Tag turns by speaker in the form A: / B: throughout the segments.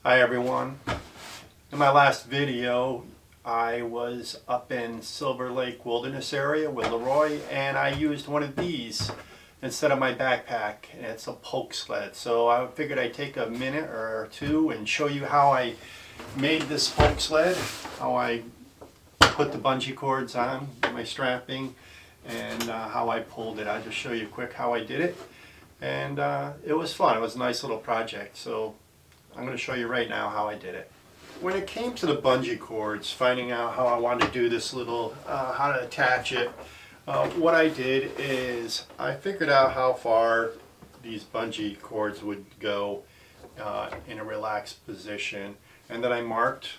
A: Hi everyone. In my last video I was up in Silver Lake Wilderness area with Leroy, and I used one of these instead of my backpack. It's a Pulk Sled. So I figured I'd take a minute or two and show you how I made this Pulk Sled, how I put the bungee cords on, my strapping, and how I pulled it. I'll just show you quick how I did it. And it was fun. It was a nice little project. So I'm going to show you right now how I did it. When it came to the bungee cords, finding out how I wanted to do this little, how to attach it, what I did is I figured out how far these bungee cords would go in a relaxed position, and then I marked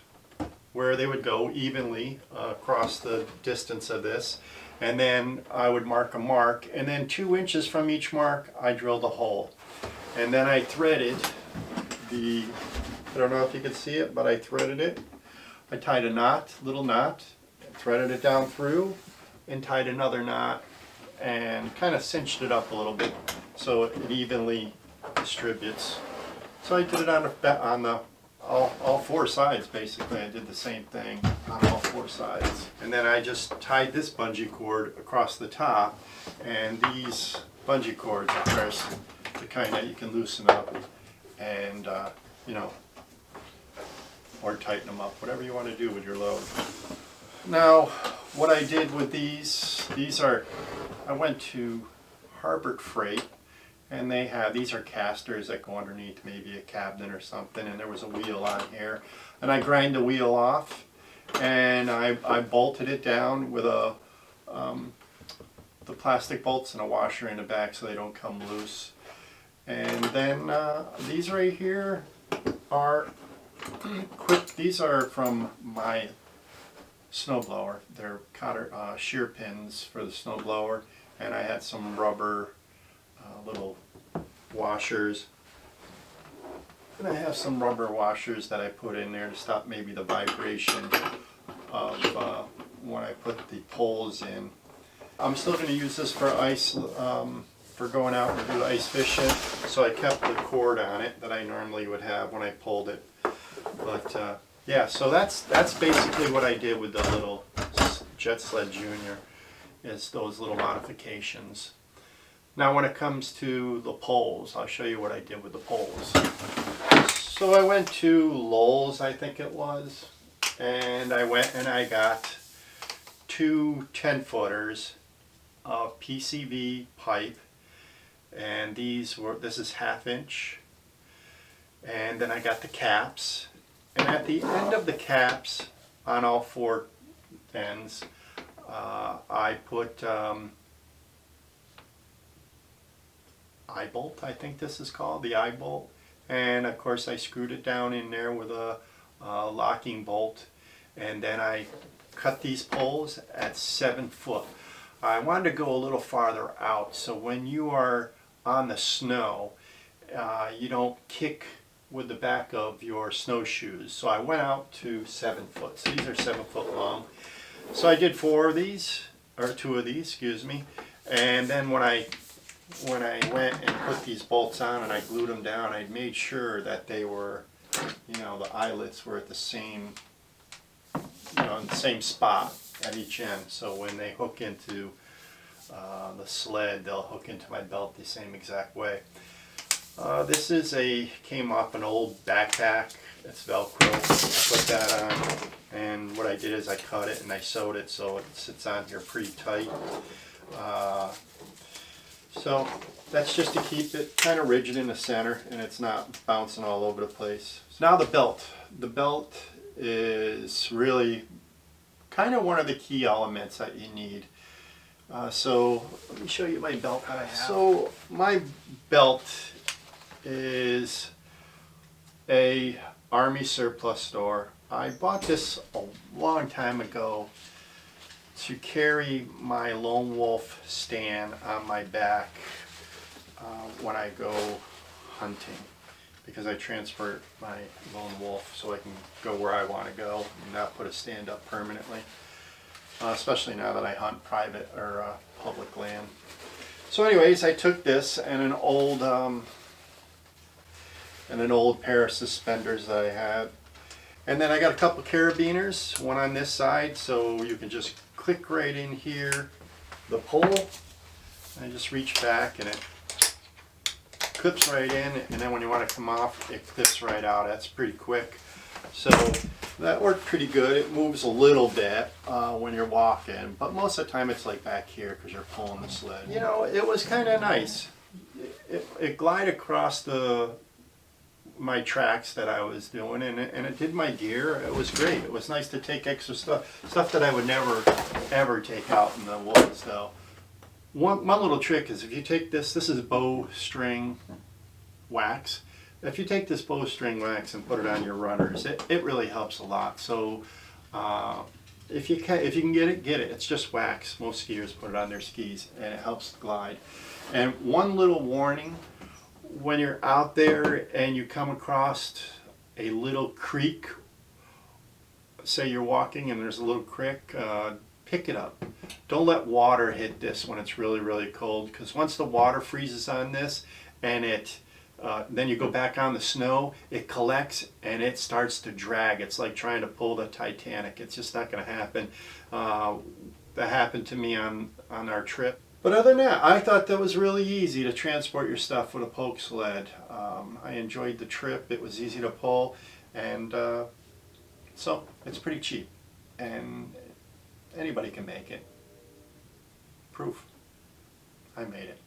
A: where they would go evenly across the distance of this, and then I would mark a mark, and then 2 inches from each mark I drilled a hole, and then I threaded I don't know if you can see it, but I threaded it. I tied a knot, little knot, threaded it down through, and tied another knot, and kind of cinched it up a little bit so it evenly distributes. So I did it on all 4 sides basically. I did the same thing on all 4 sides. And then I just tied this bungee cord across the top, and these bungee cords, of course, the kind that you can loosen up and you know, or tighten them up, whatever you want to do with your load. Now, what I did with these are, I went to Harbor Freight, and they have, these are casters that go underneath maybe a cabinet or something, and there was a wheel on here, and I grind the wheel off, and I bolted it down with the plastic bolts and a washer in the back so they don't come loose. And then these right here are these are from my snowblower. They're shear pins for the snowblower, and I had some rubber little washers. And I have some rubber washers that I put in there to stop maybe the vibration of when I put the poles in. I'm still going to use this for ice, for going out and do ice fishing, so I kept the cord on it that I normally would have when I pulled it. But yeah, so that's basically what I did with the little Jet Sled Junior, is those little modifications. Now when it comes to the poles, I'll show you what I did with the poles. So I went to Lowe's, I think it was, and I went and I got 2 10-footers of PCV pipe, and this is 1/2 inch, and then I got the caps, and at the end of the caps on all 4 ends I put eye bolt, I think this is called, the eye bolt, and of course I screwed it down in there with a locking bolt, and then I cut these poles at 7 foot. I wanted to go a little farther out, so when you are on the snow, you don't kick with the back of your snowshoes. So I went out to 7 foot. So these are 7 foot long. So I did 4 of these, or 2 of these, excuse me. And then when I went and put these bolts on and I glued them down, I made sure that they were, you know, the eyelets were at the same, you know, in the same spot at each end. So when they hook into the sled, they'll hook into my belt the same exact way. This came off an old backpack. It's Velcro. I put that on, and what I did is I cut it and I sewed it so it sits on here pretty tight. So that's just to keep it kind of rigid in the center and it's not bouncing all over the place. So now the belt. The belt is really kind of one of the key elements that you need. So let me show you my belt that I have. So my belt is a Army surplus store. I bought this a long time ago to carry my Lone Wolf stand on my back when I go hunting, because I transfer my Lone Wolf so I can go where I want to go and not put a stand up permanently, especially now that I hunt private or public land. So anyways, I took this and an old and an old pair of suspenders that I had. And then I got a couple carabiners, one on this side, so you can just click right in here, the pole, and just reach back and it clips right in, and then when you want to come off, it clips right out. That's pretty quick. So that worked pretty good. It moves a little bit when you're walking, but most of the time it's like back here because you're pulling the sled. You know, it was kind of nice. It glided across my tracks that I was doing, and it did my gear. It was great. It was nice to take extra stuff that I would never ever take out in the woods though. One little trick is if you take this is bowstring wax. If you take this bowstring wax and put it on your runners, it really helps a lot. So if you can get it, get it. It's just wax. Most skiers put it on their skis and it helps glide. And one little warning, when you're out there and you come across a little creek, say you're walking and there's a little creek, pick it up. Don't let water hit this when it's really, really cold, because once the water freezes on this and then you go back on the snow, it collects and it starts to drag. It's like trying to pull the Titanic. It's just not going to happen. That happened to me on our trip. But other than that, I thought that was really easy to transport your stuff with a Pulk sled. I enjoyed the trip. It was easy to pull, and so it's pretty cheap, and anybody can make it. Proof. I made it.